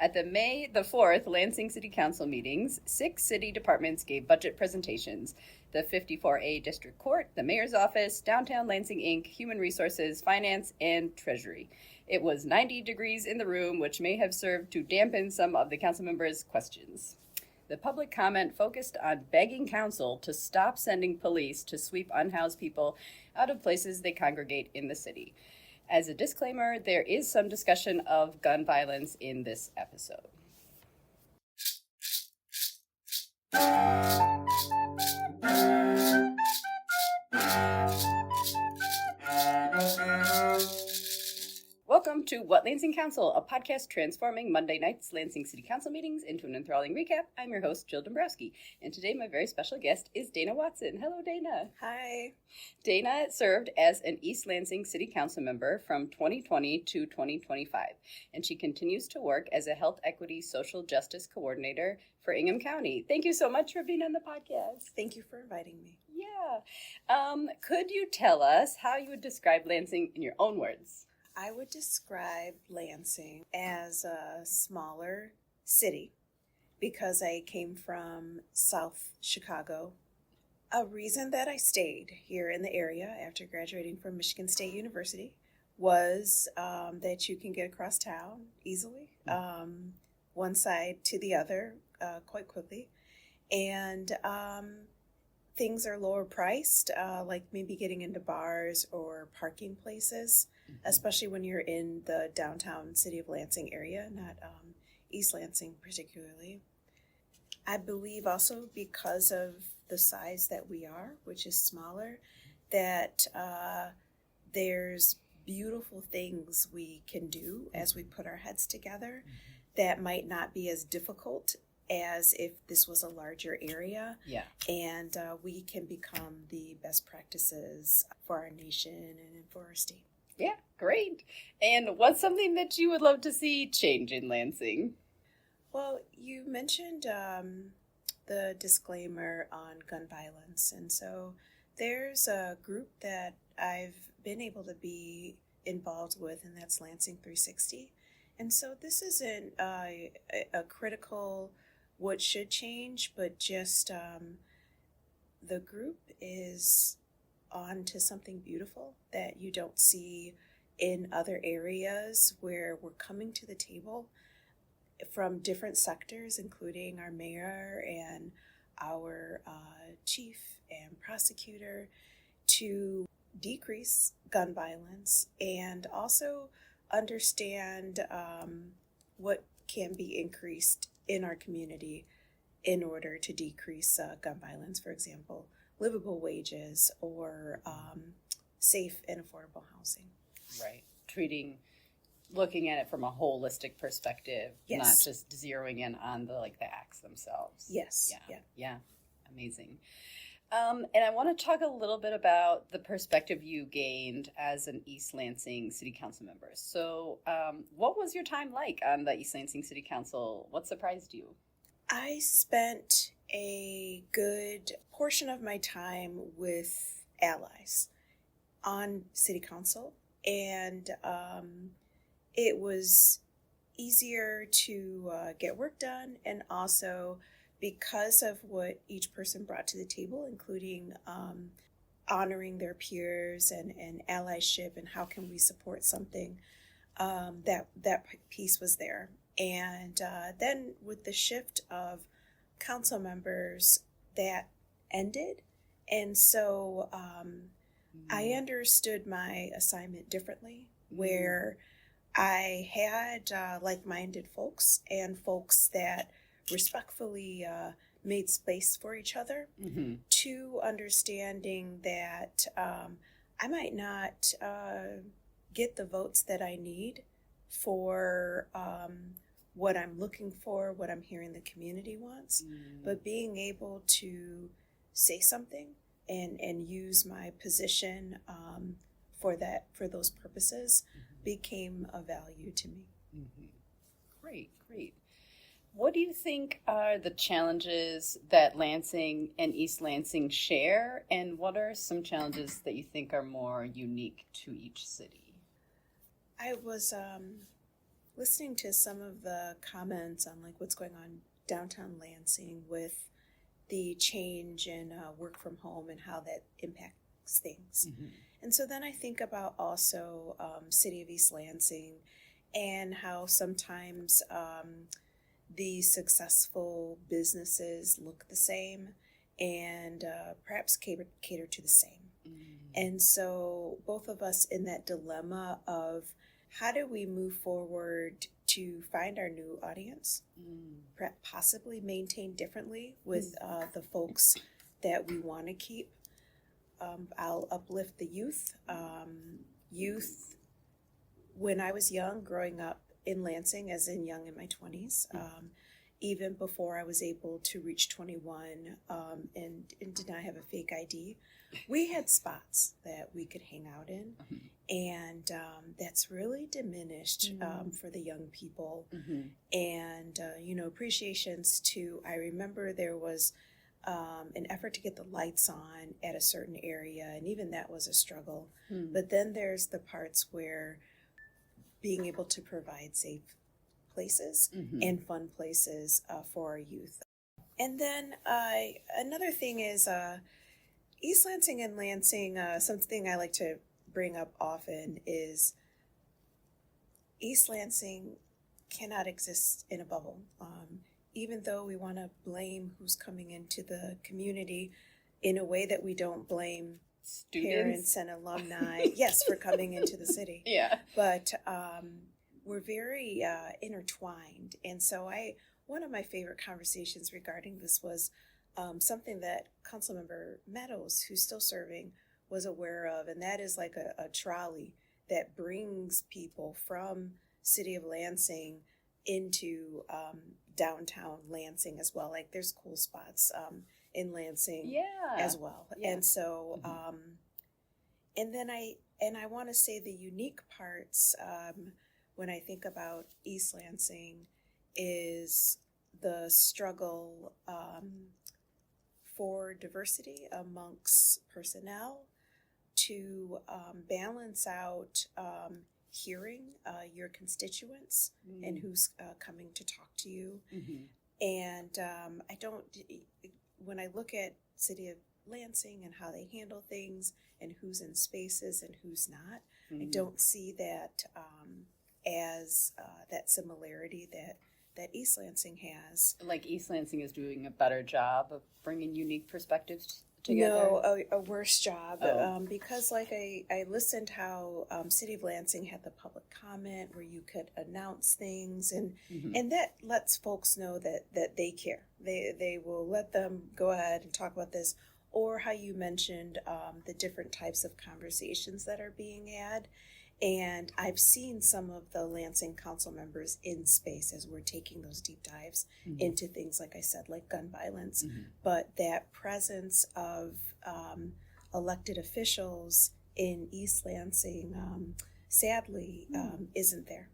At the May the 4th Lansing City Council meetings, 6 city departments gave budget presentations. The 54A District Court, the Mayor's Office, Downtown Lansing Inc., Human Resources, Finance, and Treasury. It was 90 degrees in the room, which may have served to dampen some of the council members' questions. The public comment focused on begging council to stop sending police to sweep unhoused people out of places they congregate in the city. As a disclaimer, there is some discussion of gun violence in this episode. Welcome to What Lansing Council, a podcast transforming Monday night's Lansing City Council meetings into an enthralling recap. I'm your host, Jill Dombrowski, and today my very special guest is Dana Watson. Hello, Dana. Hi. Dana served as an East Lansing City Council member from 2020 to 2025, and she continues to work as a health equity social justice coordinator for Ingham County. Thank you so much for being on the podcast. Thank you for inviting me. Yeah. Could you tell us how you would describe Lansing in your own words? I would describe Lansing as a smaller city because I came from South Chicago. A reason that I stayed here in the area after graduating from Michigan State University was that you can get across town easily, one side to the other quite quickly, and things are lower priced, like maybe getting into bars or parking places, especially when you're in the downtown city of Lansing area, not East Lansing particularly. I believe also because of the size that we are, which is smaller, that there's beautiful things we can do as we put our heads together that might not be as difficult as if this was a larger area. Yeah. And we can become the best practices for our nation and for our state. Yeah, great. And what's something that you would love to see change in Lansing? Well, you mentioned the disclaimer on gun violence. And so there's a group that I've been able to be involved with, and that's Lansing 360. And so this isn't a critical what should change, but just the group is on to something beautiful that you don't see in other areas, where we're coming to the table from different sectors, including our mayor and our chief and prosecutor, to decrease gun violence and also understand what can be increased in our community in order to decrease gun violence, for example, livable wages or safe and affordable housing. Right. Looking at it from a holistic perspective, Yes. Not just zeroing in on the acts themselves. Yes. Yeah. Amazing. And I want to talk a little bit about the perspective you gained as an East Lansing City Council member. So what was your time like on the East Lansing City Council? What surprised you? I spent a good portion of my time with allies on City Council, and it was easier to get work done, and also because of what each person brought to the table, including honoring their peers and allyship and how can we support something, that piece was there. And then with the shift of council members, that ended. And so I understood my assignment differently, where I had like-minded folks and folks that respectfully made space for each other, to understanding that I might not get the votes that I need for what I'm looking for, what I'm hearing the community wants, but being able to say something and use my position for those purposes became a value to me. Great. What do you think are the challenges that Lansing and East Lansing share, and what are some challenges that you think are more unique to each city? I was listening to some of the comments on like what's going on downtown Lansing with the change in work from home and how that impacts things. Mm-hmm. And so then I think about also City of East Lansing and how sometimes the successful businesses look the same and perhaps cater to the same. Mm-hmm. And so both of us in that dilemma of how do we move forward to find our new audience, possibly maintain differently with the folks that we want to keep. I'll uplift the youth. Youth, when I was young, growing up in Lansing, as in young in my 20s, even before I was able to reach 21 and did not have a fake ID, we had spots that we could hang out in. And that's really diminished for the young people. And, appreciations to, I remember there was an effort to get the lights on at a certain area, and even that was a struggle. But then there's the parts where being able to provide safe places and fun places for our youth. And then another thing is East Lansing and Lansing, something I like to bring up often is East Lansing cannot exist in a bubble. Even though we want to blame who's coming into the community in a way that we don't blame parents and alumni, yes, for coming into the city. Yeah. But we're very intertwined. And so one of my favorite conversations regarding this was something that Councilmember Meadows, who's still serving, was aware of, and that is like a trolley that brings people from City of Lansing into downtown Lansing as well. Like there's cool spots in Lansing as well. Yeah. And so and then I want to say the unique parts when I think about East Lansing is the struggle for diversity amongst personnel to balance out hearing your constituents and who's coming to talk to you. And when I look at City of Lansing and how they handle things and who's in spaces and who's not, I don't see that as that similarity that East Lansing has. Like East Lansing is doing a better job of bringing unique perspectives together? No, a worse job. Because like I listened how City of Lansing had the public comment where you could announce things and that lets folks know that they care. They will let them go ahead and talk about this, or how you mentioned the different types of conversations that are being had. And I've seen some of the Lansing council members in space as we're taking those deep dives into things, like I said, like gun violence. But that presence of elected officials in East Lansing, sadly, isn't there.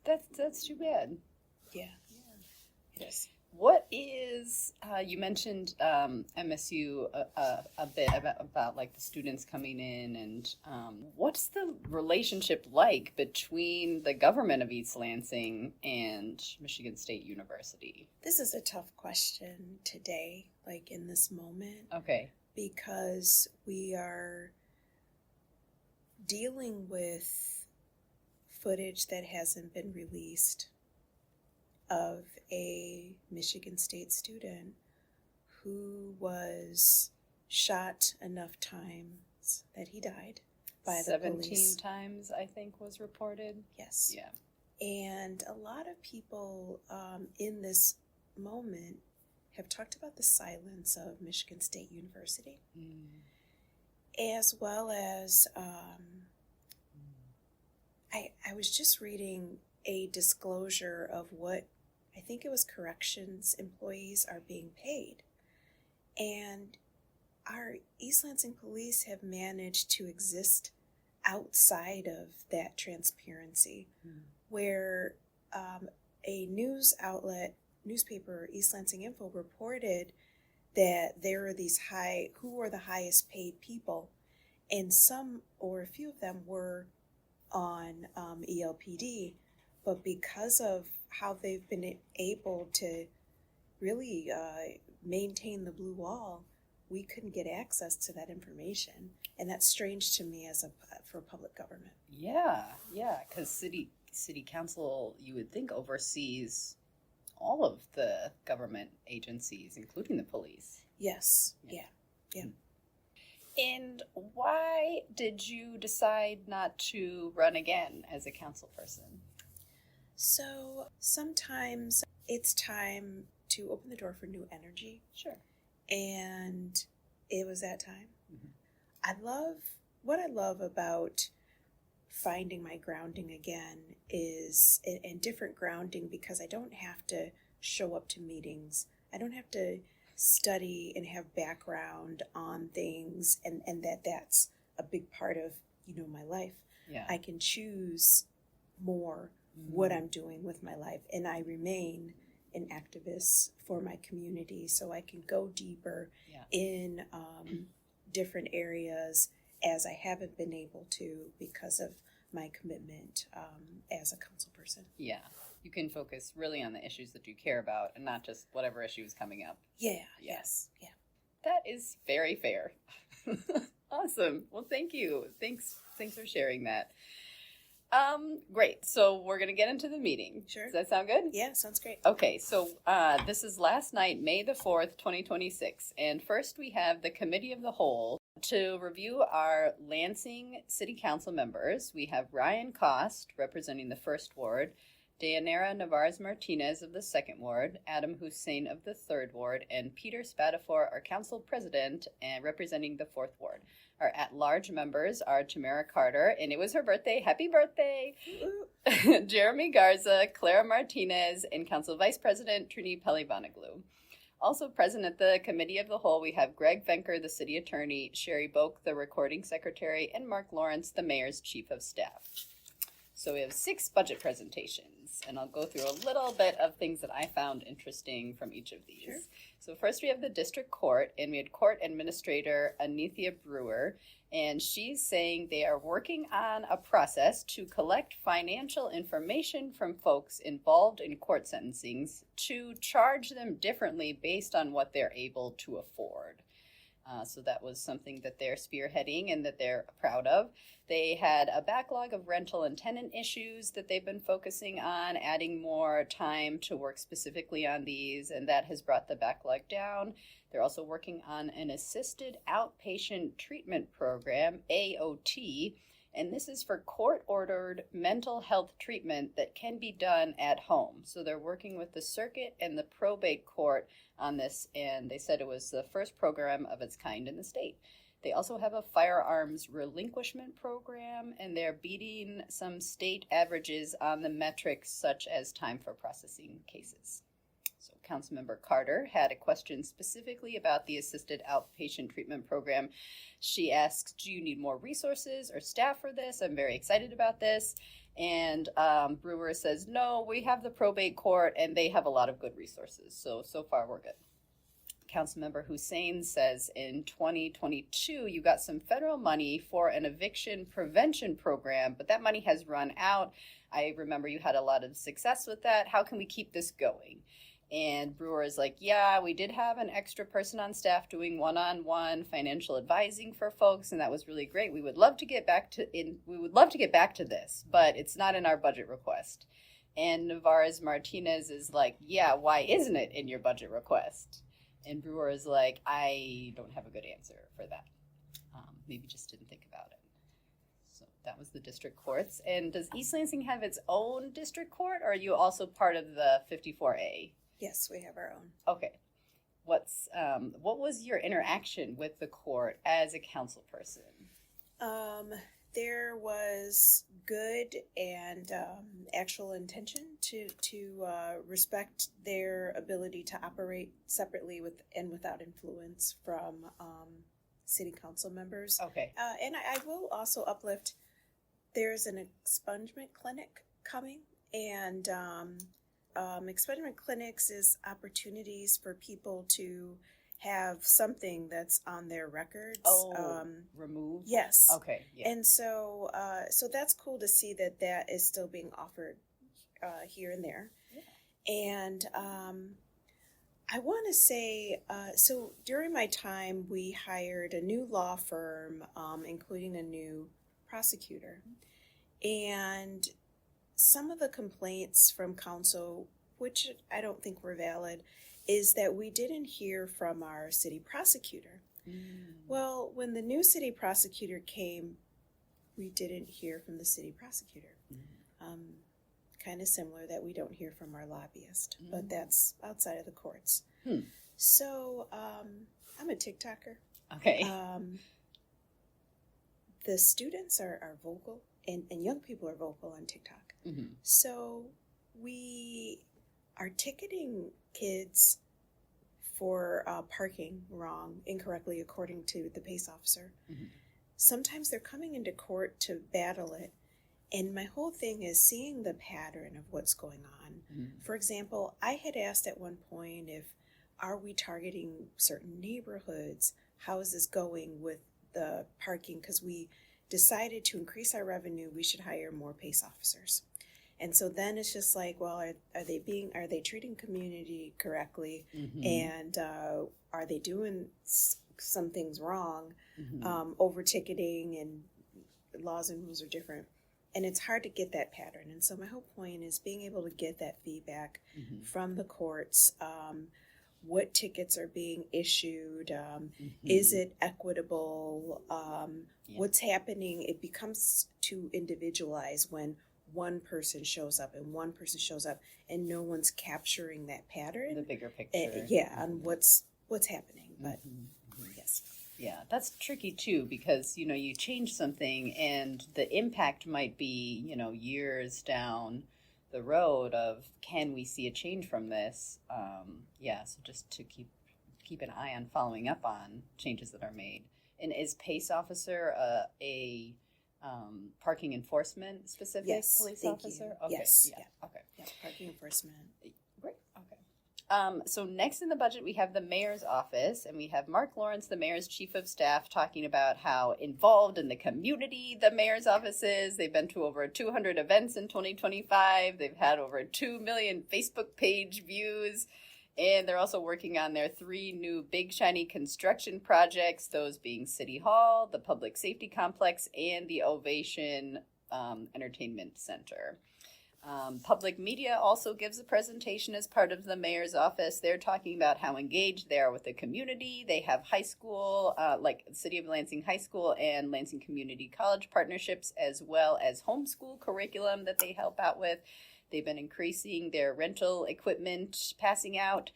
That's too bad. Yeah. It is. What is, you mentioned MSU a bit about like the students coming in, and what's the relationship like between the government of East Lansing and Michigan State University? This is a tough question today, like in this moment. Okay. Because we are dealing with footage that hasn't been released of a Michigan State student who was shot enough times that he died by the police. 17 times, I think, was reported. Yes. Yeah. And a lot of people in this moment have talked about the silence of Michigan State University, as well as I was just reading a disclosure of what I think it was corrections employees are being paid. And our East Lansing police have managed to exist outside of that transparency, where a news outlet, newspaper, East Lansing Info, reported that there are these who were the highest paid people, and some or a few of them were on ELPD, but because of how they've been able to really maintain the blue wall, we couldn't get access to that information, and that's strange to me for public government. Yeah, because city council, you would think, oversees all of the government agencies, including the police. Yes. Yeah. And why did you decide not to run again as a council person? So sometimes it's time to open the door for new energy. Sure. And it was that time. Mm-hmm. What I love about finding my grounding again is, and different grounding, because I don't have to show up to meetings. I don't have to study and have background on things, and that's a big part of, my life. Yeah. I can choose more what I'm doing with my life, and I remain an activist for my community, so I can go deeper in different areas as I haven't been able to because of my commitment as a council person. Yeah. You can focus really on the issues that you care about and not just whatever issue is coming up. Yeah. Yes. Yeah. That is very fair. Awesome. Well, thank you. Thanks for sharing that. Great. So we're going to get into the meeting. Sure. Does that sound good? Yeah, sounds great. Okay. So this is last night, May the 4th, 2026. And first we have the Committee of the Whole to review our Lansing City Council members. We have Ryan Cost representing the 1st Ward, Dayanara Navarez-Martinez of the 2nd Ward, Adam Hussein of the 3rd Ward, and Peter Spatafor, our council president, and representing the 4th Ward. Our at-large members are Tamara Carter, and it was her birthday. Happy birthday! Jeremy Garza, Clara Martinez, and Council Vice President Trini Pelivonoglu. Also present at the Committee of the Whole, we have Greg Venker, the City Attorney, Sherry Boak, the Recording Secretary, and Mark Lawrence, the Mayor's Chief of Staff. So we have 6 budget presentations, and I'll go through a little bit of things that I found interesting from each of these. Sure. So first we have the District Court, and we had Court Administrator Anithia Brewer, and she's saying they are working on a process to collect financial information from folks involved in court sentencings to charge them differently based on what they're able to afford. So that was something that they're spearheading and that they're proud of. They had a backlog of rental and tenant issues that they've been focusing on, adding more time to work specifically on these, and that has brought the backlog down. They're also working on an assisted outpatient treatment program, AOT, and this is for court-ordered mental health treatment that can be done at home. So they're working with the circuit and the probate court on this, and they said it was the first program of its kind in the state. They also have a firearms relinquishment program, and they're beating some state averages on the metrics such as time for processing cases. So Councilmember Carter had a question specifically about the assisted outpatient treatment program. She asks, do you need more resources or staff for this? I'm very excited about this. And Brewer says, no, we have the probate court and they have a lot of good resources. So far we're good. Councilmember Hussein says in 2022, you got some federal money for an eviction prevention program, but that money has run out. I remember you had a lot of success with that. How can we keep this going? And Brewer is like, yeah, we did have an extra person on staff doing one-on-one financial advising for folks, and that was really great. We would love to get back to this, but it's not in our budget request. And Navarez Martinez is like, yeah, why isn't it in your budget request? And Brewer is like, I don't have a good answer for that. Maybe just didn't think about it. So that was the district courts. And does East Lansing have its own district court, or are you also part of the 54A? Yes, we have our own. Okay. What was your interaction with the court as a council person? There was good and actual intention to respect their ability to operate separately with and without influence from city council members. Okay. And I will also uplift, there's an expungement clinic coming, and expungement clinics is opportunities for people to have something that's on their records. Removed? Yes. Okay. Yeah. And so that's cool to see that is still being offered here and there. Yeah. And I want to say, so during my time, we hired a new law firm, including a new prosecutor. And some of the complaints from council, which I don't think were valid, is that we didn't hear from our city prosecutor. Well, when the new city prosecutor came, we didn't hear from the city prosecutor. Kind of similar that we don't hear from our lobbyist, but that's outside of the courts. So I'm a TikToker. Okay. The students are vocal, and young people are vocal on TikTok. So we are ticketing kids for parking incorrectly, according to the PACE officer. Sometimes they're coming into court to battle it. And my whole thing is seeing the pattern of what's going on. For example, I had asked at one point are we targeting certain neighborhoods? How is this going with the parking? Because we decided to increase our revenue, we should hire more PACE officers. And so then it's just like, well, are they treating community correctly? And are they doing some things wrong? Over ticketing, and laws and rules are different. And it's hard to get that pattern. And so my whole point is being able to get that feedback from the courts. What tickets are being issued? Is it equitable? What's happening? It becomes too individualized when one person shows up and no one's capturing that pattern. The bigger picture. On what's happening. But yes. Yeah, that's tricky too, because, you change something and the impact might be, years down the road of, can we see a change from this? So just to keep an eye on following up on changes that are made. And is PACE officer a parking enforcement specific police officer? Okay. Yes. Yeah. Okay. Yeah, parking enforcement. Great. Okay. So next in the budget, we have the mayor's office, and we have Mark Lawrence, the mayor's chief of staff, talking about how involved in the community the mayor's office is. They've been to over 200 events in 2025. They've had over 2 million Facebook page views, and they're also working on their 3 new big shiny construction projects, those being City Hall, the Public Safety Complex, and the Ovation Entertainment Center. Public media also gives a presentation as part of the mayor's office. They're talking about how engaged they are with the community. They have high school, like City of Lansing High School and Lansing Community College partnerships, as well as homeschool curriculum that they help out with. They've been increasing their rental equipment passing out.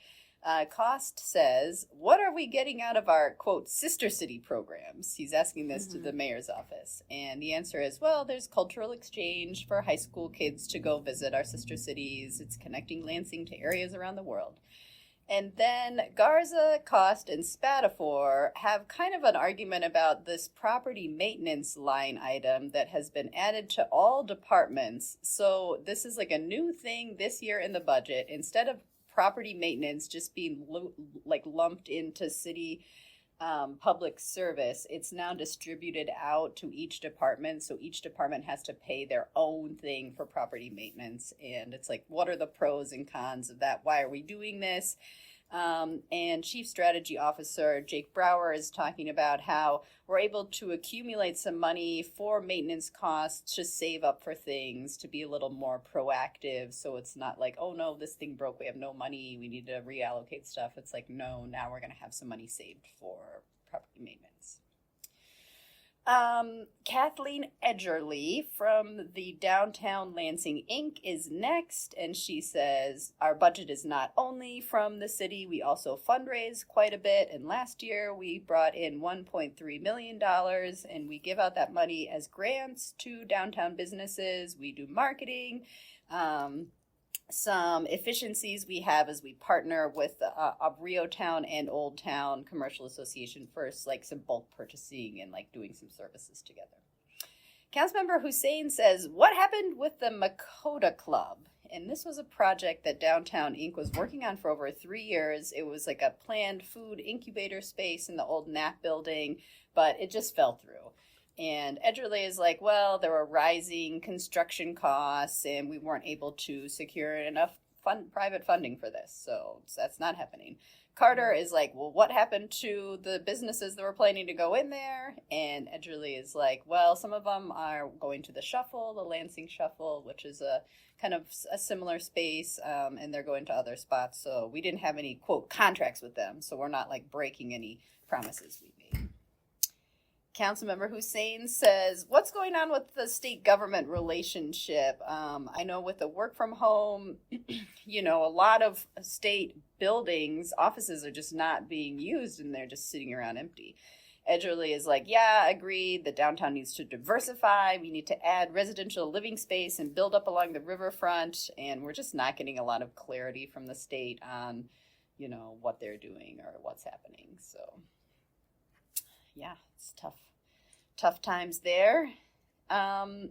Cost says, what are we getting out of our, quote, sister city programs? He's asking this to the mayor's office. And the answer is, well, there's cultural exchange for high school kids to go visit our sister cities. It's connecting Lansing to areas around the world. And then Garza, Cost, and Spatafor have kind of an argument about this property maintenance line item that has been added to all departments. So this is like a new thing this year in the budget. Instead of property maintenance just being lumped into city public service, it's now distributed out to each department. So each department has to pay their own thing for property maintenance. And it's like, what are the pros and cons of that? Why are we doing this? And Chief Strategy Officer Jake Brower is talking about how we're able to accumulate some money for maintenance costs to save up for things, to be a little more proactive. So it's not like, oh no, this thing broke, we have no money, we need to reallocate stuff. It's like, no, now we're going to have some money saved for property maintenance. Kathleen Edgerly from the Downtown Lansing Inc. is next, and she says, our budget is not only from the city, we also fundraise quite a bit, and last year we brought in $1.3 million, and we give out that money as grants to downtown businesses. We do marketing. Some efficiencies we have as we partner with Rio Town and Old Town Commercial Association first, like some bulk purchasing and like doing some services together. Councilmember Hussein says, what happened with the Makota Club? And this was a project that Downtown Inc. was working on for over 3 years. It was like a planned food incubator space in the old NAP building, but it just fell through. And Edgerly is like, well, there were rising construction costs and we weren't able to secure enough private funding for this. So that's not happening. Carter is like, well, what happened to the businesses that were planning to go in there? And Edgerly is like, well, some of them are going to the Shuffle, the Lansing Shuffle, which is a kind of a similar space, and they're going to other spots. So we didn't have any, quote, contracts with them. So we're not like breaking any promises we made. Councilmember Hussein says, what's going on with the state government relationship? I know with the work from home, a lot of state buildings, offices are just not being used and they're just sitting around empty. Edgerly is like, yeah, agreed. The downtown needs to diversify. We need to add residential living space and build up along the riverfront. And we're just not getting a lot of clarity from the state on, what they're doing or what's happening. So, yeah, it's tough times there.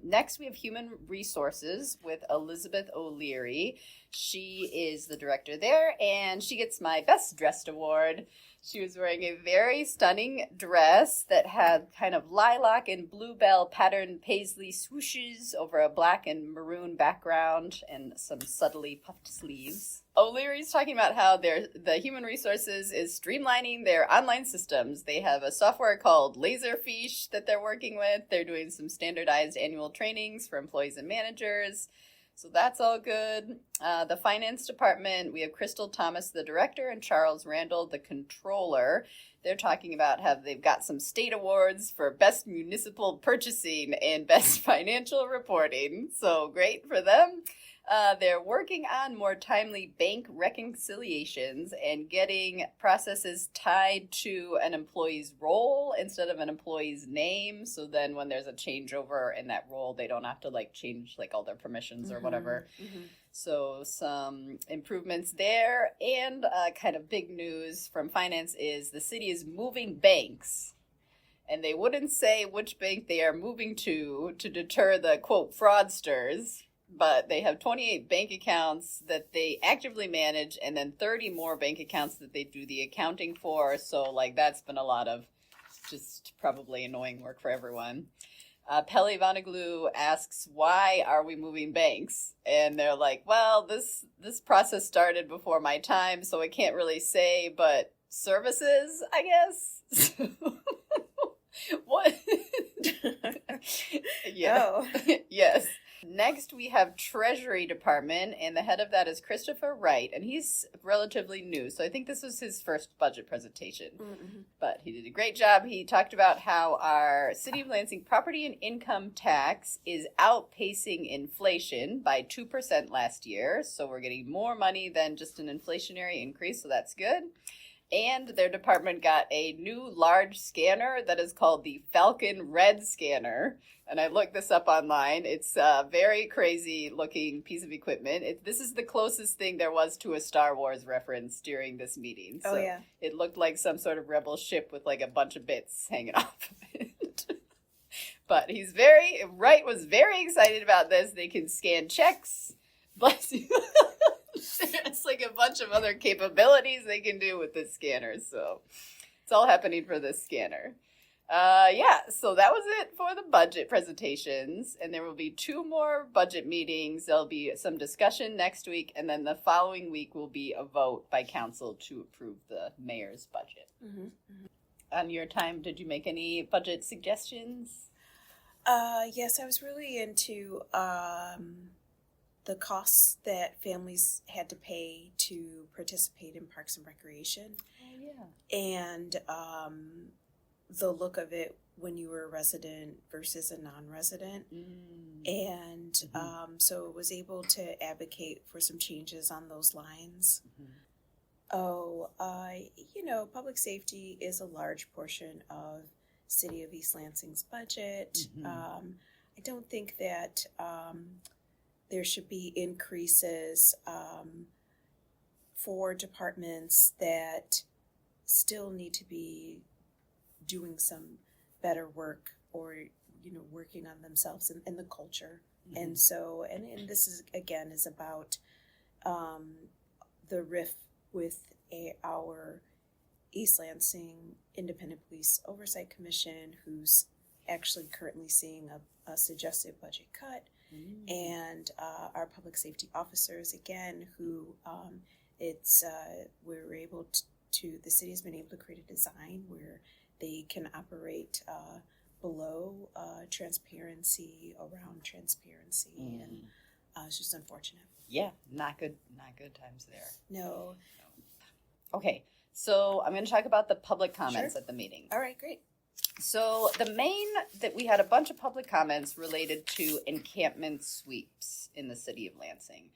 Next, we have Human Resources with Elizabeth O'Leary. She is the director there, and she gets my Best Dressed Award. She was wearing a very stunning dress that had kind of lilac and bluebell patterned paisley swooshes over a black and maroon background and some subtly puffed sleeves. O'Leary's talking about how the Human Resources is streamlining their online systems. They have a software called Laserfiche that they're working with. They're doing some standardized annual trainings for employees and managers. So that's all good. The finance department, we have Crystal Thomas, the director, and Charles Randall, the controller. They're talking about how they've got some state awards for best municipal purchasing and best financial reporting. So great for them. They're working on more timely bank reconciliations and getting processes tied to an employee's role instead of an employee's name. So then when there's a changeover in that role, they don't have to change all their permissions or whatever. Mm-hmm. So some improvements there. And kind of big news from finance is the city is moving banks. And they wouldn't say which bank they are moving to deter the, quote, fraudsters. But they have 28 bank accounts that they actively manage and then 30 more bank accounts that they do the accounting for. So, that's been a lot of just probably annoying work for everyone. Pelle Vonneglue asks, why are we moving banks? And they're like, well, this process started before my time, so I can't really say, but services, I guess. What? Yeah. Oh. Yes. Next, we have Treasury Department, and the head of that is Christopher Wright, and he's relatively new, so I think this was his first budget presentation. Mm-hmm. But he did a great job. He talked about how our City of Lansing property and income tax is outpacing inflation by 2% last year, so we're getting more money than just an inflationary increase, so that's good. And their department got a new large scanner that is called the Falcon Red Scanner. And I looked this up online. It's a very crazy looking piece of equipment. This is the closest thing there was to a Star Wars reference during this meeting. So yeah. It looked like some sort of rebel ship with a bunch of bits hanging off of it. But Wright was very excited about this. They can scan checks. Bless you. It's a bunch of other capabilities they can do with this scanner. So it's all happening for this scanner. So that was it for the budget presentations. And there will be 2 more budget meetings. There'll be some discussion next week. And then the following week will be a vote by council to approve the mayor's budget. Mm-hmm. Mm-hmm. On your time, did you make any budget suggestions? Yes, I was really into the costs that families had to pay to participate in parks and recreation. Oh, yeah. And the look of it when you were a resident versus a non-resident. Mm. And mm-hmm. So I was able to advocate for some changes on those lines. Mm-hmm. Public safety is a large portion of City of East Lansing's budget. Mm-hmm. I don't think that there should be increases for departments that still need to be doing some better work or, working on themselves and the culture. Mm-hmm. And so, and this is about the riff with our East Lansing Independent Police Oversight Commission, whose actually currently seeing a suggested budget cut. And our public safety officers, again, who we're able to, the city has been able to create a design where they can operate below transparency, around transparency, and it's just unfortunate. Yeah, not good times there. No. Okay, so I'm going to talk about the public comments at the meeting. All right, great. So we had a bunch of public comments related to encampment sweeps in the city of Lansing.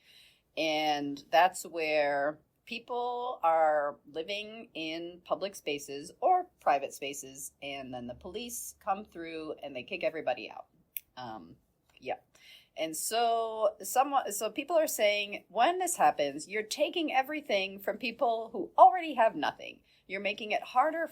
And that's where people are living in public spaces or private spaces, and then the police come through and they kick everybody out. And so people are saying, when this happens, you're taking everything from people who already have nothing. You're making it harder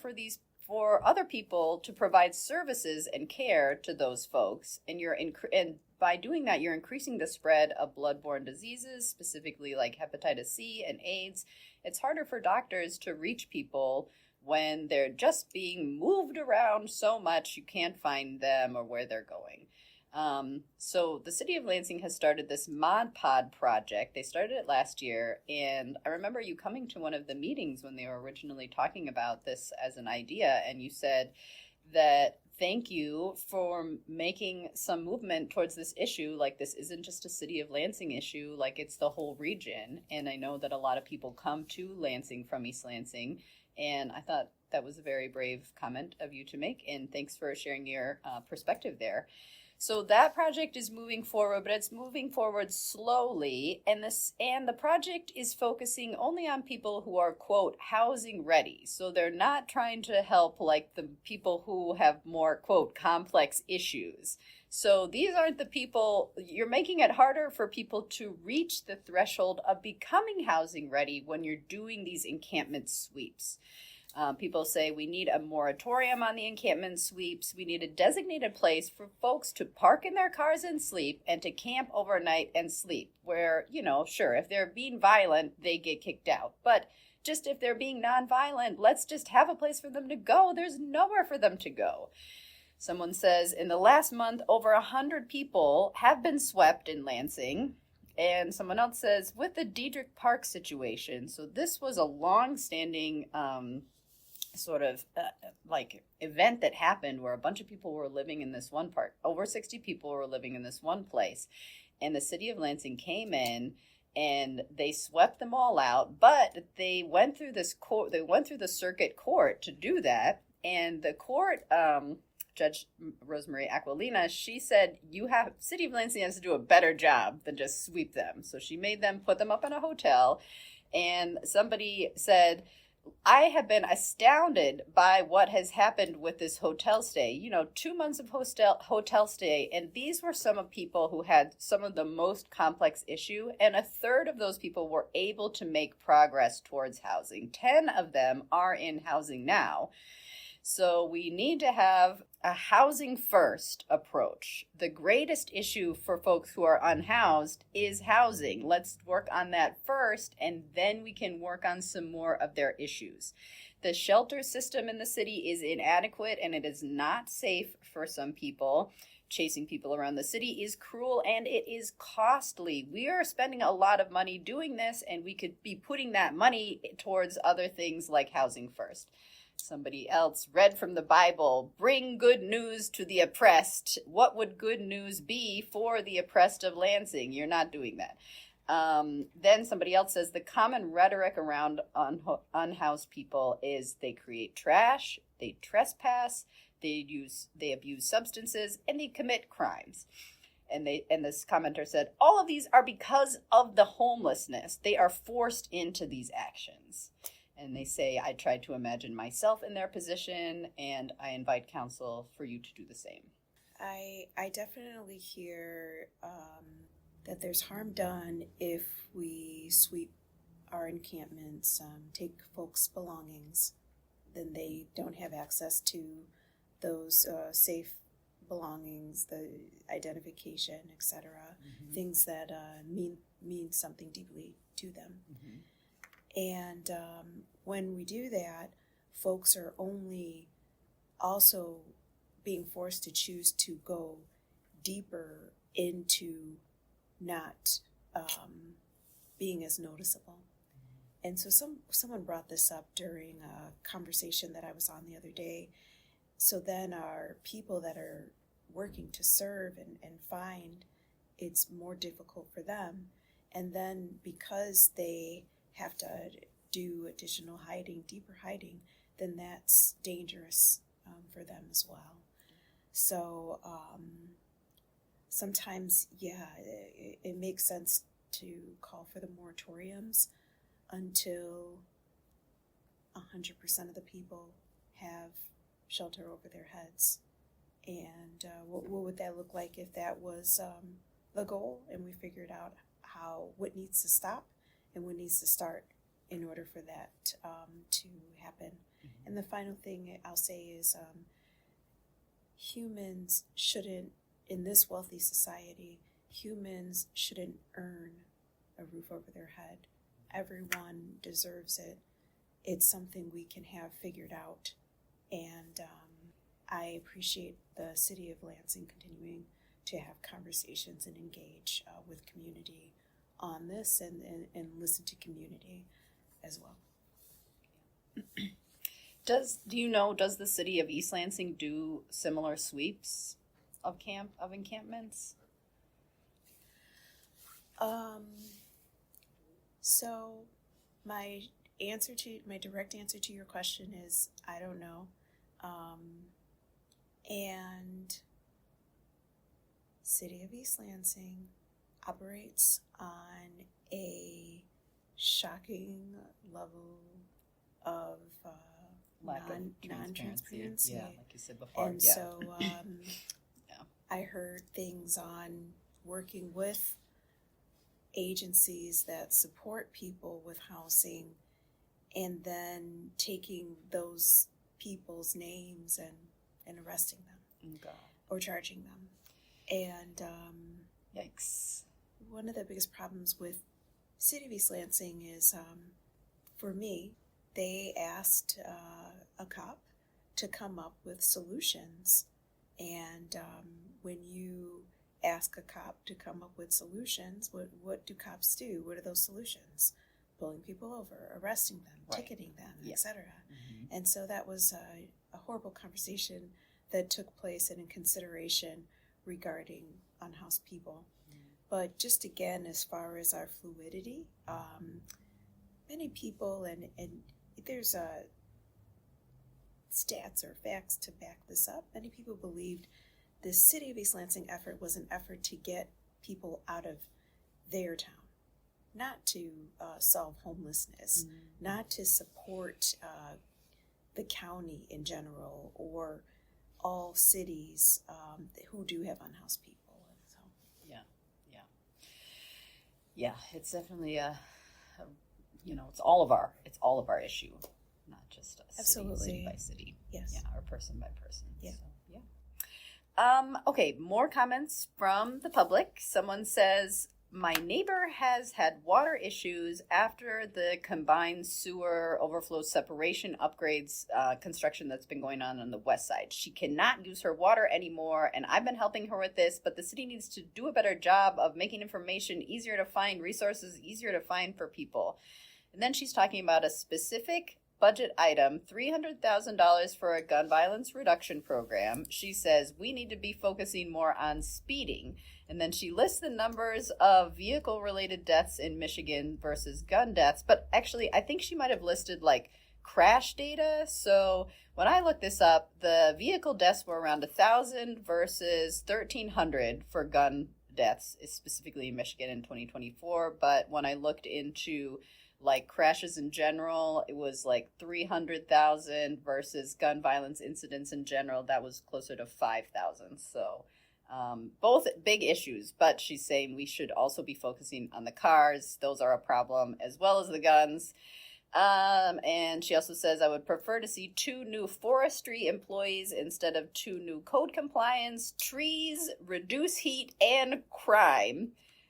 for other people to provide services and care to those folks, and by doing that, you're increasing the spread of bloodborne diseases, specifically like hepatitis C and AIDS. It's harder for doctors to reach people when they're just being moved around so much you can't find them or where they're going. So the city of Lansing has started this Mod Pod project. They started it last year, and I remember you coming to one of the meetings when they were originally talking about this as an idea, and you said that thank you for making some movement towards this issue. Like, this isn't just a city of Lansing issue, like it's the whole region. And I know that a lot of people come to Lansing from East Lansing, and I thought that was a very brave comment of you to make, and thanks for sharing your perspective there. So that project is moving forward, but it's moving forward slowly, and the project is focusing only on people who are, quote, housing ready. So they're not trying to help like the people who have more, quote, complex issues. So these aren't the people. You're making it harder for people to reach the threshold of becoming housing ready when you're doing these encampment sweeps. People say we need a moratorium on the encampment sweeps. We need a designated place for folks to park in their cars and sleep, and to camp overnight and sleep, where, sure, if they're being violent, they get kicked out. But just if they're being nonviolent, let's just have a place for them to go. There's nowhere for them to go. Someone says in the last month, over 100 people have been swept in Lansing. And someone else says, with the Diedrich Park situation, so this was a long-standing sort of event that happened where a bunch of people were living in this one park. Over 60 people were living in this one place. And the city of Lansing came in and they swept them all out, but they went through the circuit court to do that. And the court, Judge Rosemary Aquilina, she said, City of Lansing has to do a better job than just sweep them. So she made them put them up in a hotel. And somebody said, I have been astounded by what has happened with this hotel stay. 2 months of hotel stay, and these were some of people who had some of the most complex issue, and a third of those people were able to make progress towards housing. 10 of them are in housing now. So we need to have a housing first approach. The greatest issue for folks who are unhoused is housing. Let's work on that first, and then we can work on some more of their issues. The shelter system in the city is inadequate, and it is not safe for some people. Chasing people around the city is cruel, and it is costly. We are spending a lot of money doing this, and we could be putting that money towards other things like housing first. Somebody else read from the Bible, bring good news to the oppressed. What would good news be for the oppressed of Lansing? You're not doing that. Then somebody else says the common rhetoric around unhoused people is they create trash, they trespass, they abuse substances, and they commit crimes. And this commenter said, all of these are because of the homelessness. They are forced into these actions. And they say, I tried to imagine myself in their position, and I invite counsel for you to do the same. I definitely hear that there's harm done if we sweep our encampments, take folks' belongings, then they don't have access to those safe belongings, the identification, etc., things that mean something deeply to them. Mm-hmm. And when we do that, folks are only also being forced to choose to go deeper into not being as noticeable. And so someone brought this up during a conversation that I was on the other day. So then our people that are working to serve and find, it's more difficult for them. And then because they have to do additional hiding, deeper hiding, then that's dangerous for them as well. So sometimes, it makes sense to call for the moratoriums until 100% of the people have shelter over their heads. And what would that look like if that was the goal, and we figured out what needs to stop and what needs to start in order for that to happen. Mm-hmm. And the final thing I'll say is humans shouldn't, in this wealthy society, humans shouldn't earn a roof over their head. Everyone deserves it. It's something we can have figured out. And I appreciate the city of Lansing continuing to have conversations and engage with community on this and listen to community as well. Does the city of East Lansing do similar sweeps of encampments? So my direct answer to your question is I don't know. And City of East Lansing operates on a shocking level of non-transparency. Yeah, like you said before. And so I heard things on working with agencies that support people with housing and then taking those people's names and arresting them or charging them. And yikes. One of the biggest problems with City of East Lansing is, for me, they asked a cop to come up with solutions. And when you ask a cop to come up with solutions, what do cops do? What are those solutions? Pulling people over, arresting them, right. Ticketing them, Yeah. etc. Mm-hmm. And so that was a horrible conversation that took place and in consideration regarding unhoused people. Mm-hmm. But just again, as far as our fluidity, many people, and there's stats or facts to back this up, many people believed the City of East Lansing effort was an effort to get people out of their town, not to solve homelessness, not to support the county in general or all cities who do have unhoused people. So. Yeah, it's definitely it's all of our issue, not just city by city. Yes. Yeah, or person by person. Yeah. So, yeah. Okay, more comments from the public. Someone says, my neighbor has had water issues after the combined sewer overflow separation upgrades construction that's been going on the west side. She cannot use her water anymore, and I've been helping her with this, but the city needs to do a better job of making information easier to find, resources easier to find for people. And then she's talking about a specific budget item, $300,000 for a gun violence reduction program. She says we need to be focusing more on speeding. And then she lists the numbers of vehicle-related deaths in Michigan versus gun deaths. But actually, I think she might have listed like crash data. So when I looked this up, the vehicle deaths were around 1,000 versus 1,300 for gun deaths, specifically in Michigan in 2024. But when I looked into like crashes in general, it was like 300,000 versus gun violence incidents in general. That was closer to 5,000. So both big issues, but she's saying we should also be focusing on the cars. Those are a problem as well as the guns. And she also says, I would prefer to see 2 new forestry employees instead of 2 new code compliance, trees, reduce heat and crime.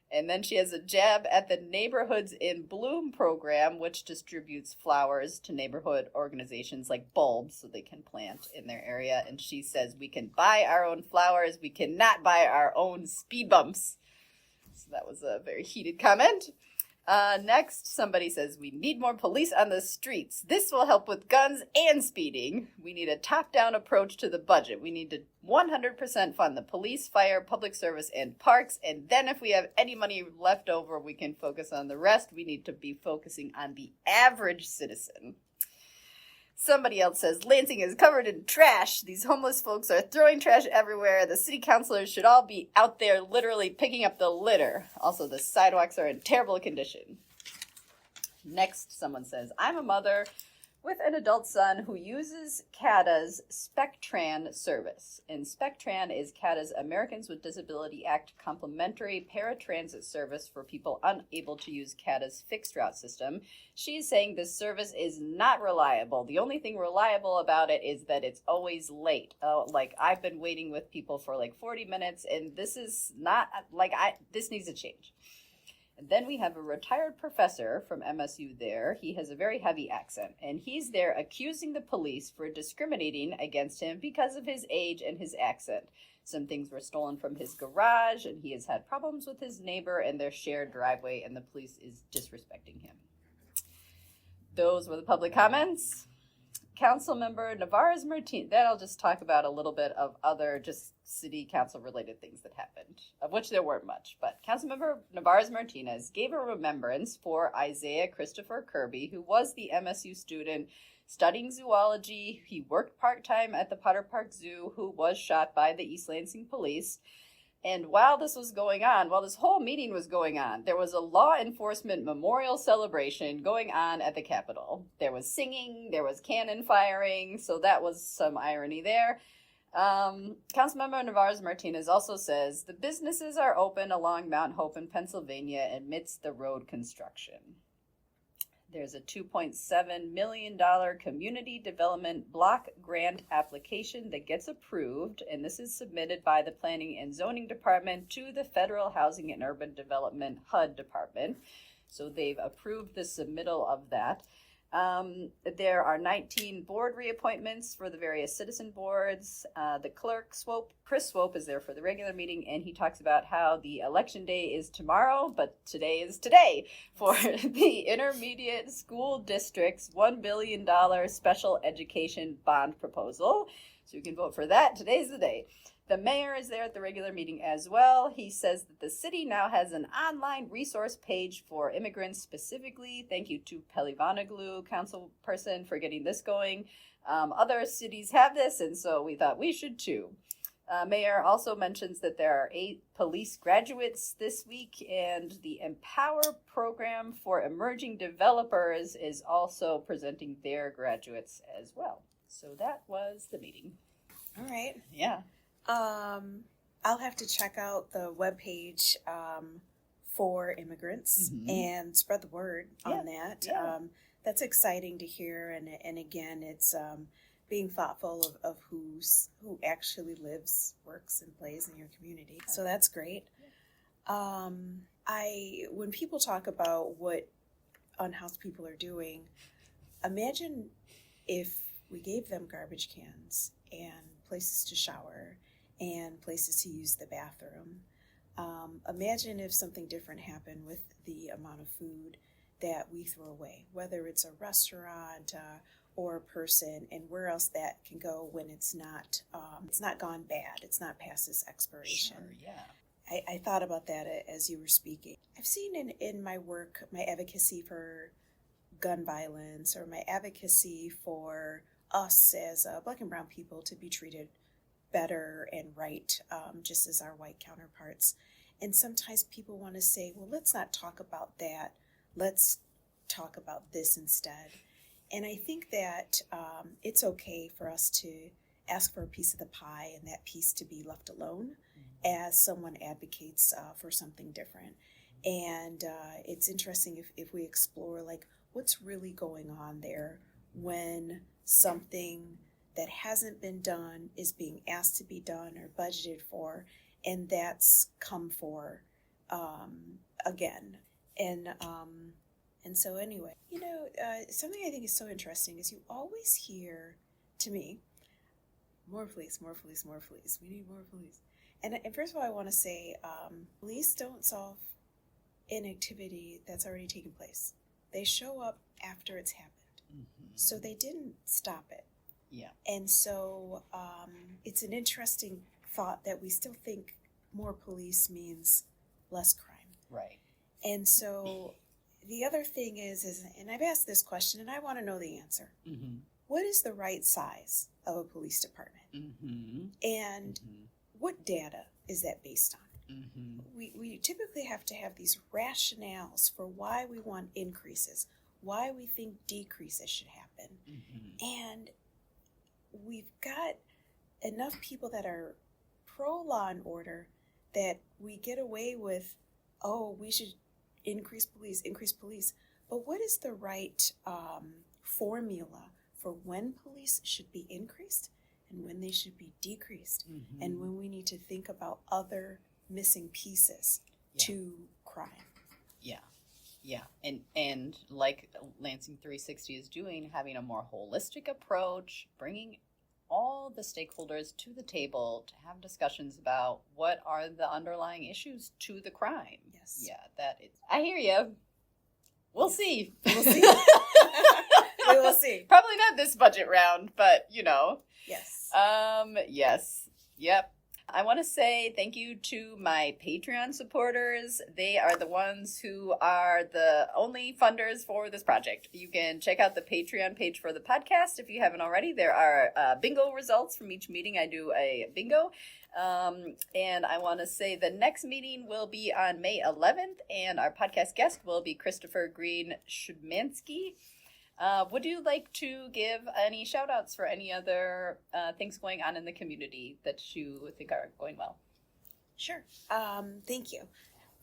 And then she has a jab at the Neighborhoods in Bloom program, which distributes flowers to neighborhood organizations like bulbs so they can plant in their area. And she says we can buy our own flowers. We cannot buy our own speed bumps. So that was a very heated comment. Next, somebody says we need more police on the streets. This will help with guns and speeding. We need a top-down approach to the budget. We need to 100% fund the police, fire, public service, and parks. And then if we have any money left over, we can focus on the rest. We need to be focusing on the average citizen. Somebody else says, Lansing is covered in trash. These homeless folks are throwing trash everywhere. The city councilors should all be out there literally picking up the litter. Also, the sidewalks are in terrible condition. Next, someone says, I'm a mother with an adult son who uses CADA's Spectran service. And Spectran is CADA's Americans with Disability Act complementary paratransit service for people unable to use CADA's fixed route system. She's saying this service is not reliable. The only thing reliable about it is that it's always late. Like I've been waiting with people for like 40 minutes and this is not this needs to change. And then we have a retired professor from MSU there. He has a very heavy accent, and he's there accusing the police for discriminating against him because of his age and his accent. Some things were stolen from his garage, and he has had problems with his neighbor and their shared driveway, and the police is disrespecting him. Those were the public comments. Councilmember Navarez-Martinez, then I'll just talk about a little bit of other just city council related things that happened, of which there weren't much, but Councilmember Navarez-Martinez gave a remembrance for Isaiah Christopher Kirby, who was the MSU student studying zoology. He worked part-time at the Potter Park Zoo, who was shot by the East Lansing police. And while this whole meeting was going on, there was a law enforcement memorial celebration going on at the Capitol. There was singing, there was cannon firing, so that was some irony there. Councilmember Navarez-Martinez also says the businesses are open along Mount Hope in Pennsylvania amidst the road construction. There's a $2.7 million community development block grant application that gets approved, and this is submitted by the Planning and Zoning Department to the Federal Housing and Urban Development HUD Department. So they've approved the submittal of that. There are 19 board reappointments for the various citizen boards. The clerk, Chris Swope, is there for the regular meeting, and he talks about how the election day is tomorrow, but today is today for the intermediate school district's $1 billion special education bond proposal. So you can vote for that. Today's the day. The mayor is there at the regular meeting as well. He says that the city now has an online resource page for immigrants specifically. Thank you to Pelivanoglu, council person, for getting this going. Other cities have this, and so we thought we should too. Mayor also mentions that there are 8 police graduates this week, and the Empower program for emerging developers is also presenting their graduates as well. So that was the meeting. All right. Yeah. I'll have to check out the webpage for immigrants and spread the word on that. Yeah. That's exciting to hear, and again, it's being thoughtful of who actually lives, works, and plays in your community. So that's great. When people talk about what unhoused people are doing, imagine if we gave them garbage cans and places to shower and places to use the bathroom. Imagine if something different happened with the amount of food that we throw away, whether it's a restaurant or a person, and where else that can go when it's not gone bad, it's not past its expiration. Sure, yeah. I thought about that as you were speaking. I've seen in my work my advocacy for gun violence, or my advocacy for us as Black and brown people to be treated better and right, just as our white counterparts. And sometimes people want to say, well, let's not talk about that. Let's talk about this instead. And I think that it's okay for us to ask for a piece of the pie and that piece to be left alone as someone advocates for something different. And it's interesting if we explore like what's really going on there when something that hasn't been done is being asked to be done or budgeted for, and that's come for again. And so anyway, something I think is so interesting is you always hear, to me, more police, more police, more police. We need more police. And first of all, I want to say, police don't solve an activity that's already taken place. They show up after it's happened. Mm-hmm. So they didn't stop it. Yeah. And so it's an interesting thought that we still think more police means less crime. Right. And so the other thing is, and I've asked this question and I want to know the answer. Mm-hmm. What is the right size of a police department? Mm-hmm. And what data is that based on? Mm-hmm. We typically have to have these rationales for why we want increases, why we think decreases should happen. Mm-hmm. And we've got enough people that are pro law and order that we get away with, we should increase police. But what is the right formula for when police should be increased and when they should be decreased, and when we need to think about other missing pieces to crime? Yeah. And like Lansing 360 is doing, having a more holistic approach, bringing all the stakeholders to the table to have discussions about what are the underlying issues to the crime. Yes. Yeah, that is. I hear you. We'll see. We'll see. We will see. Probably not this budget round, but Yes. Yes. Yep. I want to say thank you to my Patreon supporters. They are the ones who are the only funders for this project. You can check out the Patreon page for the podcast if you haven't already. There are bingo results from each meeting. I do a bingo. And I want to say the next meeting will be on May 11th, and our podcast guest will be Christopher Green-Schudmansky. Would you like to give any shout outs for any other things going on in the community that you think are going well? Sure. Thank you.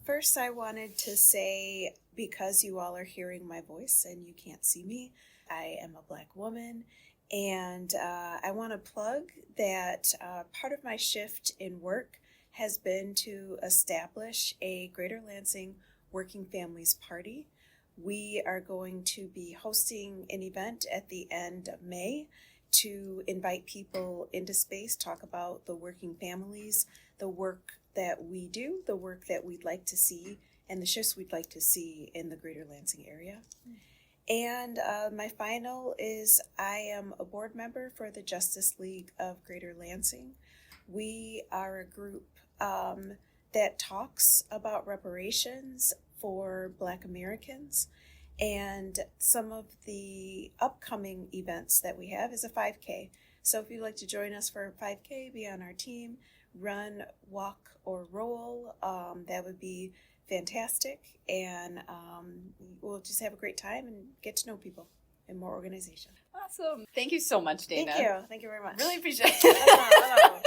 First, I wanted to say, because you all are hearing my voice and you can't see me, I am a Black woman. And I want to plug that part of my shift in work has been to establish a Greater Lansing Working Families Party. We are going to be hosting an event at the end of May to invite people into space, talk about the working families, the work that we do, the work that we'd like to see, and the shifts we'd like to see in the Greater Lansing area. And my final is I am a board member for the Justice League of Greater Lansing. We are a group that talks about reparations for Black Americans, and some of the upcoming events that we have is a 5K. So if you'd like to join us for a 5K, be on our team, run, walk, or roll, that would be fantastic, and we'll just have a great time and get to know people and more organization. Awesome. Thank you so much, Dana. Thank you very much. Really appreciate it.